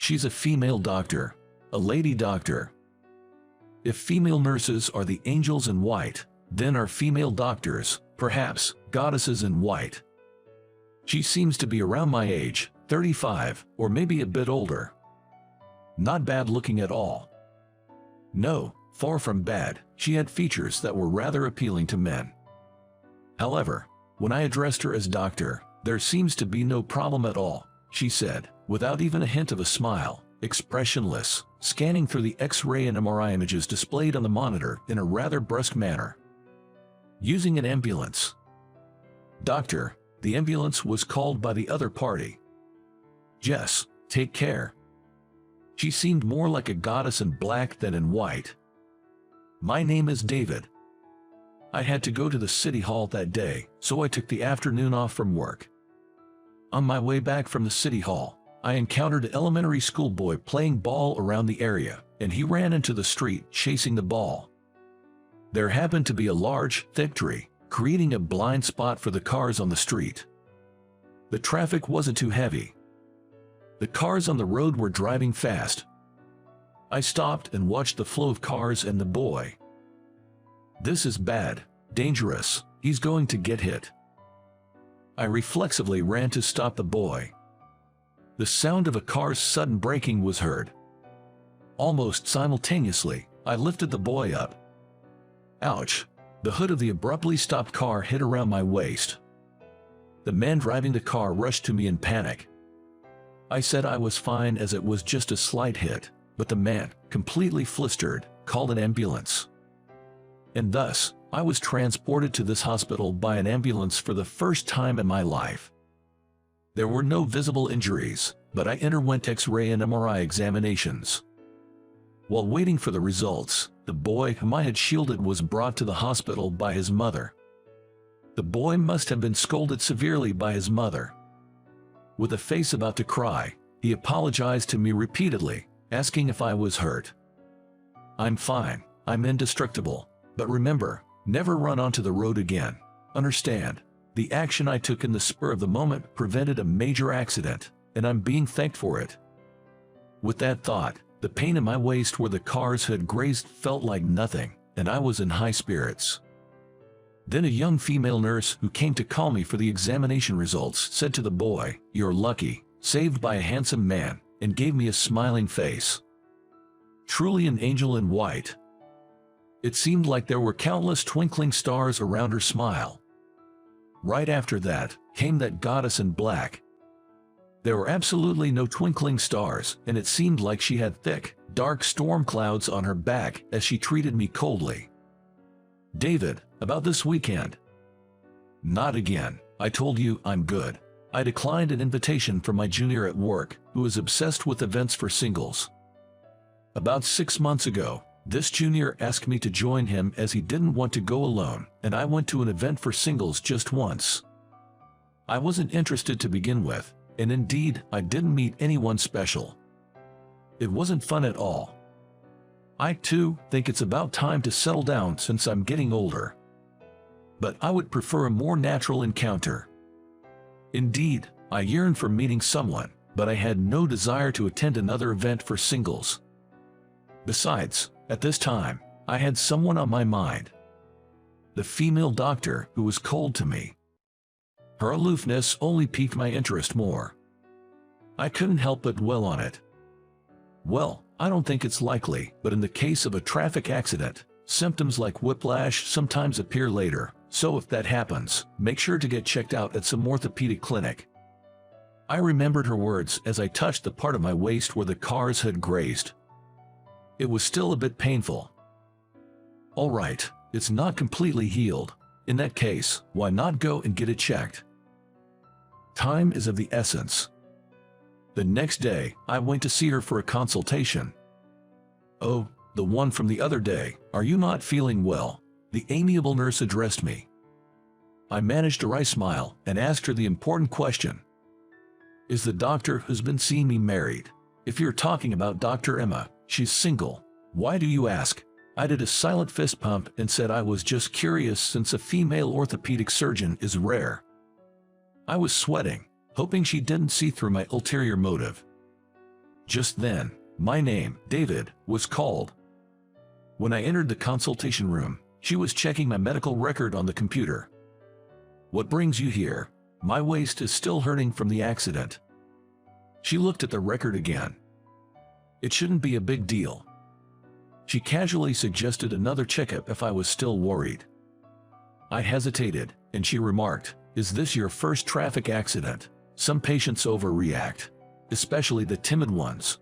She's a female doctor, a lady doctor. If female nurses are the angels in white, then are female doctors, perhaps, goddesses in white. She seems to be around my age, 35, or maybe a bit older. Not bad looking at all. No, far from bad, she had features that were rather appealing to men. However, when I addressed her as doctor, there seems to be no problem at all, she said, without even a hint of a smile, expressionless, scanning through the X-ray and MRI images displayed on the monitor in a rather brusque manner. Using an ambulance. Doctor, the ambulance was called by the other party. Jess, take care. She seemed more like a goddess in black than in white. My name is David. I had to go to the city hall that day, so I took the afternoon off from work. On my way back from the city hall, I encountered an elementary school boy playing ball around the area, and he ran into the street chasing the ball. There happened to be a large, thick tree, creating a blind spot for the cars on the street. The traffic wasn't too heavy. The cars on the road were driving fast. I stopped and watched the flow of cars and the boy. This is bad, dangerous, he's going to get hit. I reflexively ran to stop the boy. The sound of a car's sudden braking was heard. Almost simultaneously, I lifted the boy up. Ouch! The hood of the abruptly stopped car hit around my waist. The man driving the car rushed to me in panic. I said I was fine as it was just a slight hit, but the man, completely flustered, called an ambulance. And thus, I was transported to this hospital by an ambulance for the first time in my life. There were no visible injuries, but I underwent X-ray and MRI examinations. While waiting for the results, the boy whom I had shielded was brought to the hospital by his mother. The boy must have been scolded severely by his mother. With a face about to cry, he apologized to me repeatedly, asking if I was hurt. I'm fine, I'm indestructible, but remember, never run onto the road again, understand? The action I took in the spur of the moment prevented a major accident, and I'm being thanked for it. With that thought, the pain in my waist where the cars had grazed felt like nothing, and I was in high spirits. Then a young female nurse who came to call me for the examination results said to the boy, "You're lucky, saved by a handsome man," and gave me a smiling face. Truly an angel in white. It seemed like there were countless twinkling stars around her smile. Right after that, came that goddess in black. There were absolutely no twinkling stars, and it seemed like she had thick, dark storm clouds on her back as she treated me coldly. "David, about this weekend?" "Not again. I told you I'm good." I declined an invitation from my junior at work, who is obsessed with events for singles. About 6 months ago, this junior asked me to join him as he didn't want to go alone, and I went to an event for singles just once. I wasn't interested to begin with, and indeed, I didn't meet anyone special. It wasn't fun at all. I too think it's about time to settle down since I'm getting older. But I would prefer a more natural encounter. Indeed, I yearned for meeting someone, but I had no desire to attend another event for singles. Besides, at this time, I had someone on my mind. The female doctor who was cold to me. Her aloofness only piqued my interest more. I couldn't help but dwell on it. Well, I don't think it's likely, but in the case of a traffic accident, symptoms like whiplash sometimes appear later, so if that happens, make sure to get checked out at some orthopedic clinic. I remembered her words as I touched the part of my waist where the cars had grazed. It was still a bit painful. All right, it's not completely healed. In that case, why not go and get it checked? Time is of the essence. The next day, I went to see her for a consultation. "Oh, the one from the other day, are you not feeling well?" the amiable nurse addressed me. I managed a wry smile and asked her the important question. "Is the doctor who's been seeing me married?" "If you're talking about Dr. Emma, she's single." "Why do you ask?" I did a silent fist pump and said I was just curious since a female orthopedic surgeon is rare. I was sweating, hoping she didn't see through my ulterior motive. Just then, my name, David, was called. When I entered the consultation room, she was checking my medical record on the computer. "What brings you here?" "My waist is still hurting from the accident." She looked at the record again. "It shouldn't be a big deal." She casually suggested another checkup if I was still worried. I hesitated, and she remarked, "Is this your first traffic accident? Some patients overreact, especially the timid ones."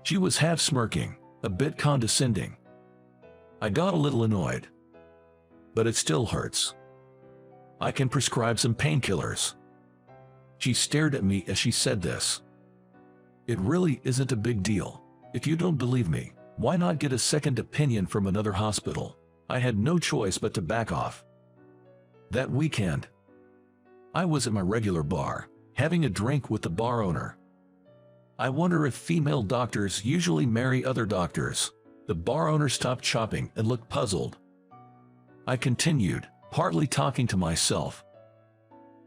She was half smirking, a bit condescending. I got a little annoyed. "But it still hurts. I can prescribe some painkillers." She stared at me as she said this. "It really isn't a big deal. If you don't believe me, why not get a second opinion from another hospital?" I had no choice but to back off. That weekend, I was at my regular bar, having a drink with the bar owner. I wonder if female doctors usually marry other doctors. The bar owner stopped chopping and looked puzzled. I continued, partly talking to myself.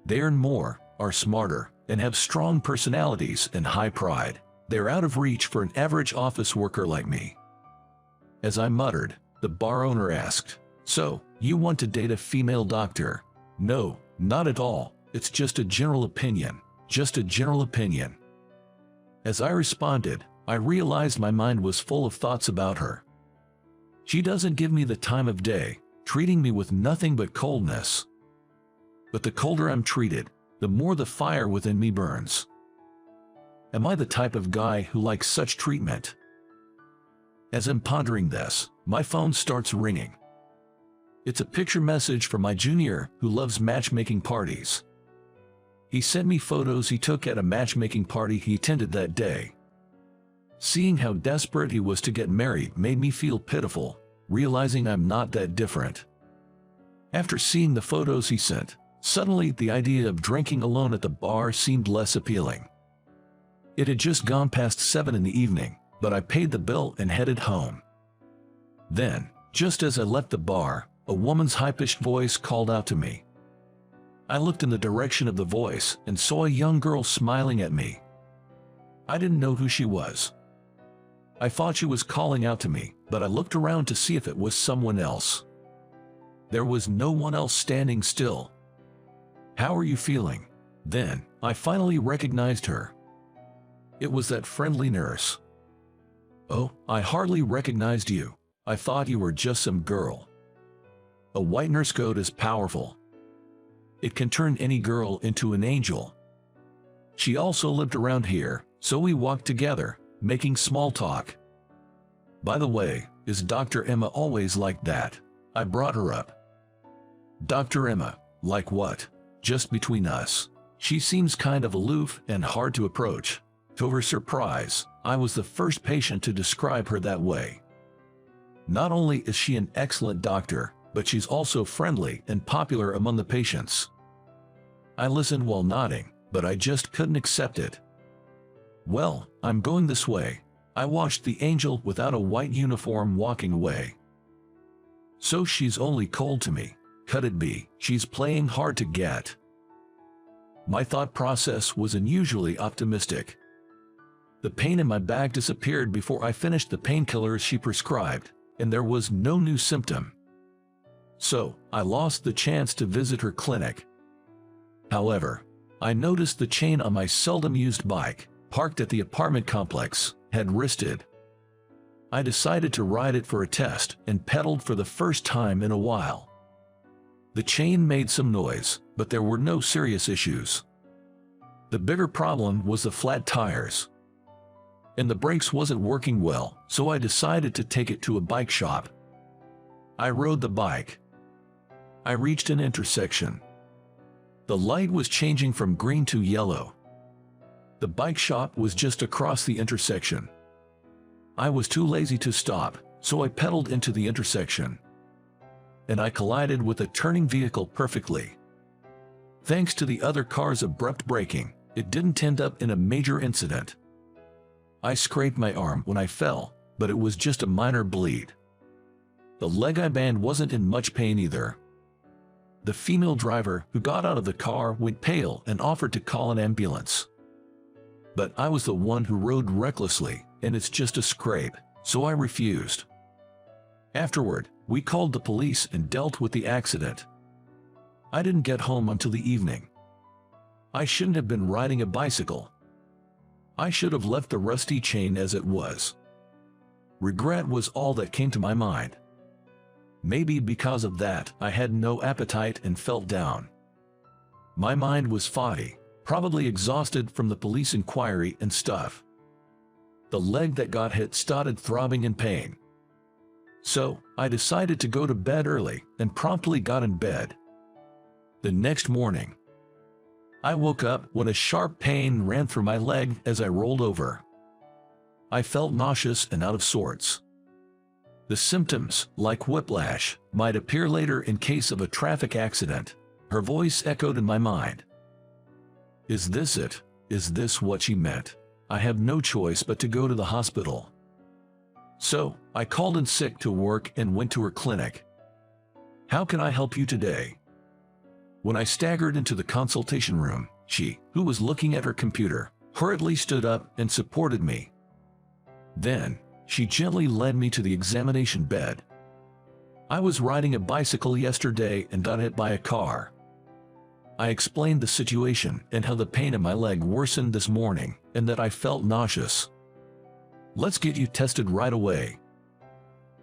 "They earn more, are smarter, and have strong personalities and high pride. They're out of reach for an average office worker like me." As I muttered, the bar owner asked, "So, you want to date a female doctor?" "No, not at all. It's just a general opinion. Just a general opinion." As I responded, I realized my mind was full of thoughts about her. She doesn't give me the time of day, treating me with nothing but coldness. But the colder I'm treated, the more the fire within me burns. Am I the type of guy who likes such treatment? As I'm pondering this, my phone starts ringing. It's a picture message from my junior who loves matchmaking parties. He sent me photos he took at a matchmaking party he attended that day. Seeing how desperate he was to get married made me feel pitiful, realizing I'm not that different. After seeing the photos he sent, suddenly the idea of drinking alone at the bar seemed less appealing. It had just gone past 7 in the evening, but I paid the bill and headed home. Then, just as I left the bar, a woman's high-pitched voice called out to me. I looked in the direction of the voice and saw a young girl smiling at me. I didn't know who she was. I thought she was calling out to me, but I looked around to see if it was someone else. There was no one else standing still. "How are you feeling?" Then, I finally recognized her. It was that friendly nurse. "Oh, I hardly recognized you. I thought you were just some girl." A white nurse coat is powerful. It can turn any girl into an angel. She also lived around here, so we walked together, making small talk. "By the way, is Dr. Emma always like that?" I brought her up. "Dr. Emma, like what?" "Just between us. She seems kind of aloof and hard to approach." To her surprise, I was the first patient to describe her that way. Not only is she an excellent doctor, but she's also friendly and popular among the patients. I listened while nodding, but I just couldn't accept it. "Well, I'm going this way." I watched the angel without a white uniform walking away. So she's only cold to me. Could it be she's playing hard to get? My thought process was unusually optimistic. The pain in my back disappeared before I finished the painkillers she prescribed, and there was no new symptom. So, I lost the chance to visit her clinic. However, I noticed the chain on my seldom-used bike, parked at the apartment complex, had wristed. I decided to ride it for a test and pedaled for the first time in a while. The chain made some noise, but there were no serious issues. The bigger problem was the flat tires. And the brakes wasn't working well, so I decided to take it to a bike shop. I rode the bike. I reached an intersection. The light was changing from green to yellow. The bike shop was just across the intersection. I was too lazy to stop, so I pedaled into the intersection. And I collided with a turning vehicle perfectly. Thanks to the other car's abrupt braking, it didn't end up in a major incident. I scraped my arm when I fell, but it was just a minor bleed. The leg I band wasn't in much pain either. The female driver who got out of the car went pale and offered to call an ambulance. but I was the one who rode recklessly, and it's just a scrape, so I refused. Afterward, we called the police and dealt with the accident. I didn't get home until the evening. I shouldn't have been riding a bicycle. I should have left the rusty chain as it was. Regret was all that came to my mind. Maybe because of that, I had no appetite and felt down. My mind was foggy, probably exhausted from the police inquiry and stuff. The leg that got hit started throbbing in pain. So, I decided to go to bed early and promptly got in bed. The next morning, I woke up when a sharp pain ran through my leg as I rolled over. I felt nauseous and out of sorts. The symptoms, like whiplash, might appear later in case of a traffic accident. Her voice echoed in my mind. Is this it? Is this what she meant? I have no choice but to go to the hospital. So, I called in sick to work and went to her clinic. How can I help you today? When I staggered into the consultation room, she, who was looking at her computer, hurriedly stood up and supported me. Then, she gently led me to the examination bed. I was riding a bicycle yesterday and got hit by a car. I explained the situation and how the pain in my leg worsened this morning and that I felt nauseous. Let's get you tested right away.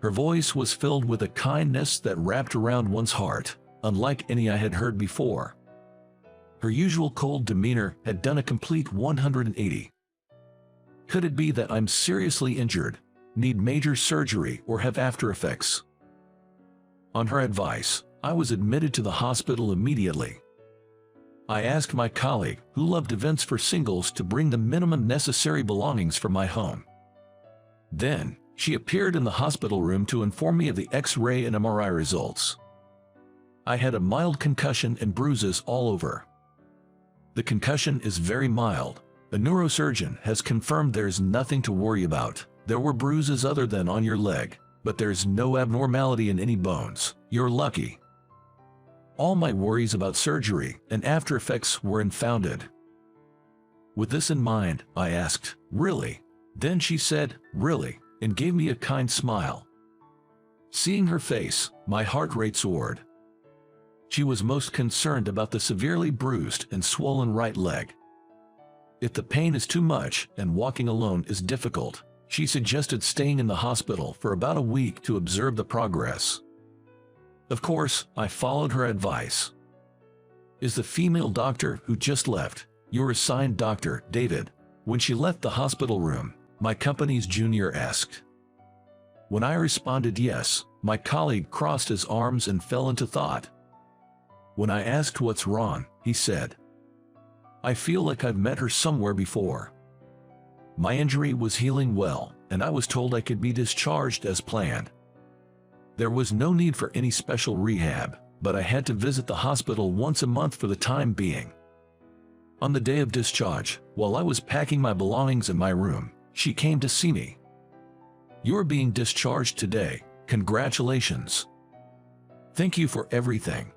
Her voice was filled with a kindness that wrapped around one's heart, unlike any I had heard before. Her usual cold demeanor had done a complete 180. Could it be that I'm seriously injured, need major surgery, or have after effects? On her advice, I was admitted to the hospital immediately. I asked my colleague, who loved events for singles, to bring the minimum necessary belongings from my home. Then, she appeared in the hospital room to inform me of the X-ray and MRI results. I had a mild concussion and bruises all over. The concussion is very mild. A neurosurgeon has confirmed there's nothing to worry about. There were bruises other than on your leg, but there's no abnormality in any bones. You're lucky. All my worries about surgery and after effects were unfounded. With this in mind, I asked, "Really?" Then she said, "Really?" and gave me a kind smile. Seeing her face, my heart rate soared. She was most concerned about the severely bruised and swollen right leg. If the pain is too much and walking alone is difficult, she suggested staying in the hospital for about a week to observe the progress. Of course, I followed her advice. Is the female doctor who just left your assigned Dr. David? When she left the hospital room, my company's junior asked. When I responded yes, my colleague crossed his arms and fell into thought. When I asked what's wrong, he said, "I feel like I've met her somewhere before." My injury was healing well, and I was told I could be discharged as planned. There was no need for any special rehab, but I had to visit the hospital once a month for the time being. On the day of discharge, while I was packing my belongings in my room, she came to see me. "You're being discharged today. Congratulations. Thank you for everything."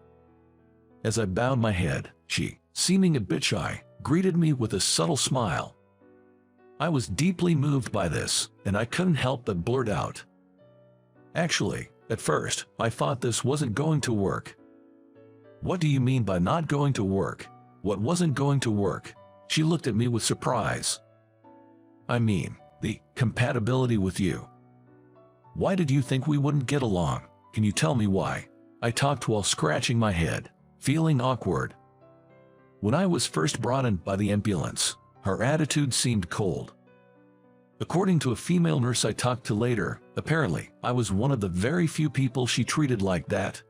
As I bowed my head, she, seeming a bit shy, greeted me with a subtle smile. I was deeply moved by this, and I couldn't help but blurt out. Actually, at first, I thought this wasn't going to work. "What do you mean by not going to work? What wasn't going to work?" She looked at me with surprise. "I mean, the compatibility with you. Why did you think we wouldn't get along? Can you tell me why?" I talked while scratching my head, feeling awkward. When I was first brought in by the ambulance, her attitude seemed cold. According to a female nurse I talked to later, apparently, I was one of the very few people she treated like that.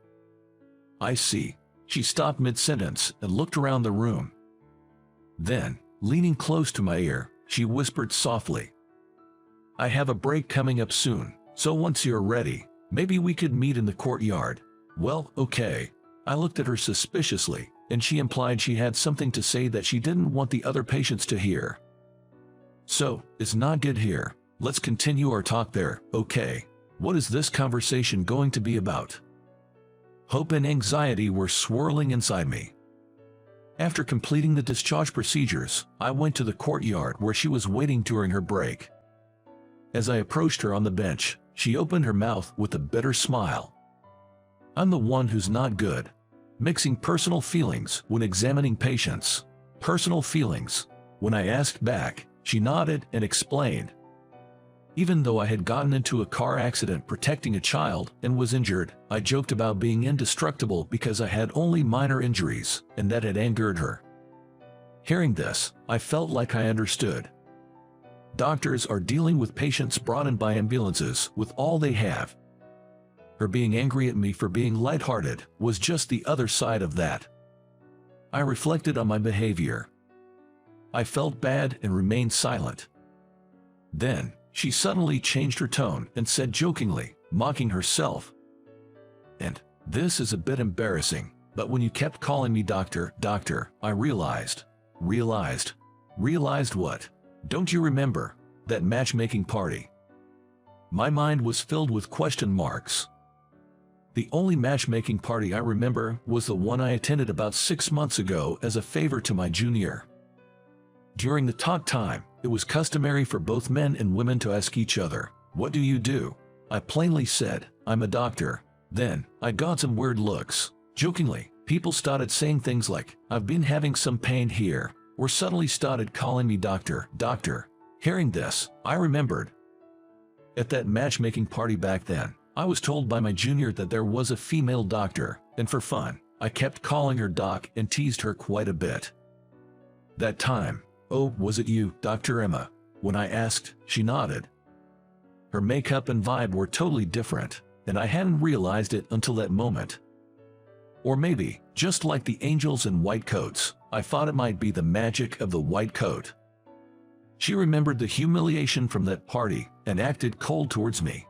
"I see." She stopped mid-sentence and looked around the room. Then, leaning close to my ear, she whispered softly, "I have a break coming up soon, so once you're ready, maybe we could meet in the courtyard." Well, okay. I looked at her suspiciously, and she implied she had something to say that she didn't want the other patients to hear. "So, it's not good here. Let's continue our talk there, okay? What is this conversation going to be about?" Hope and anxiety were swirling inside me. After completing the discharge procedures, I went to the courtyard where she was waiting during her break. As I approached her on the bench, she opened her mouth with a bitter smile. I'm the one who's not good. Mixing personal feelings when examining patients. Personal feelings. When I asked back, she nodded and explained. Even though I had gotten into a car accident protecting a child and was injured, I joked about being indestructible because I had only minor injuries, and that had angered her. Hearing this, I felt like I understood. Doctors are dealing with patients brought in by ambulances with all they have. Her being angry at me for being lighthearted was just the other side of that. I reflected on my behavior. I felt bad and remained silent. Then, she suddenly changed her tone and said jokingly, mocking herself, "And this is a bit embarrassing, but when you kept calling me doctor, I realized what? Don't you remember that matchmaking party?" My mind was filled with question marks. The only matchmaking party I remember was the one I attended about 6 months ago as a favor to my junior. During the talk time, it was customary for both men and women to ask each other, "What do you do?" I plainly said, "I'm a doctor." Then, I got some weird looks. Jokingly, people started saying things like, "I've been having some pain here," or suddenly started calling me doctor. Hearing this, I remembered. At that matchmaking party back then, I was told by my junior that there was a female doctor, and for fun, I kept calling her doc and teased her quite a bit. That time, "Oh, was it you, Dr. Emma?" When I asked, she nodded. Her makeup and vibe were totally different, and I hadn't realized it until that moment. Or maybe, just like the angels in white coats, I thought it might be the magic of the white coat. She remembered the humiliation from that party and acted cold towards me.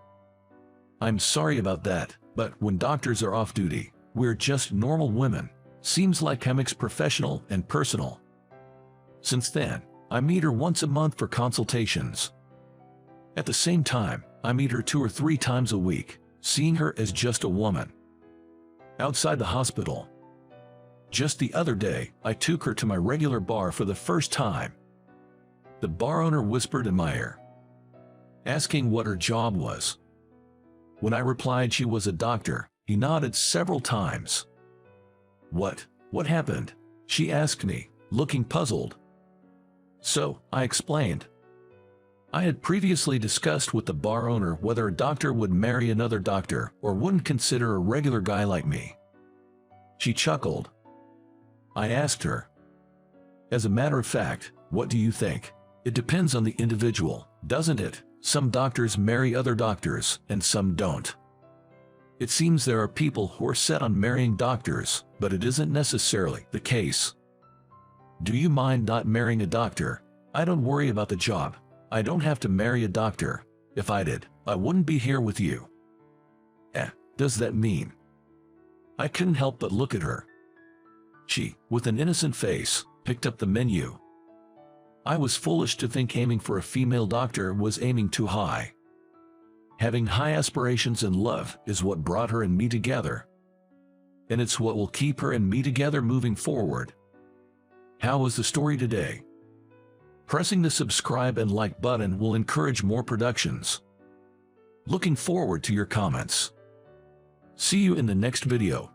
I'm sorry about that, but when doctors are off duty, we're just normal women. Seems like I mix professional and personal. Since then, I meet her once a month for consultations. At the same time, I meet her 2 or 3 times a week, seeing her as just a woman. Outside the hospital. Just the other day, I took her to my regular bar for the first time. The bar owner whispered in my ear, asking what her job was. When I replied she was a doctor, he nodded several times. What happened?" she asked me, looking puzzled. So, I explained. I had previously discussed with the bar owner whether a doctor would marry another doctor or wouldn't consider a regular guy like me. She chuckled. I asked her, "As a matter of fact, what do you think? It depends on the individual, doesn't it? Some doctors marry other doctors, and some don't. It seems there are people who are set on marrying doctors, but it isn't necessarily the case. Do you mind not marrying a doctor? I don't worry about the job. I don't have to marry a doctor. If I did, I wouldn't be here with you." Does that mean? I couldn't help but look at her. She, with an innocent face, picked up the menu. I was foolish to think aiming for a female doctor was aiming too high. Having high aspirations and love is what brought her and me together. And it's what will keep her and me together moving forward. How was the story today? Pressing the subscribe and like button will encourage more productions. Looking forward to your comments. See you in the next video.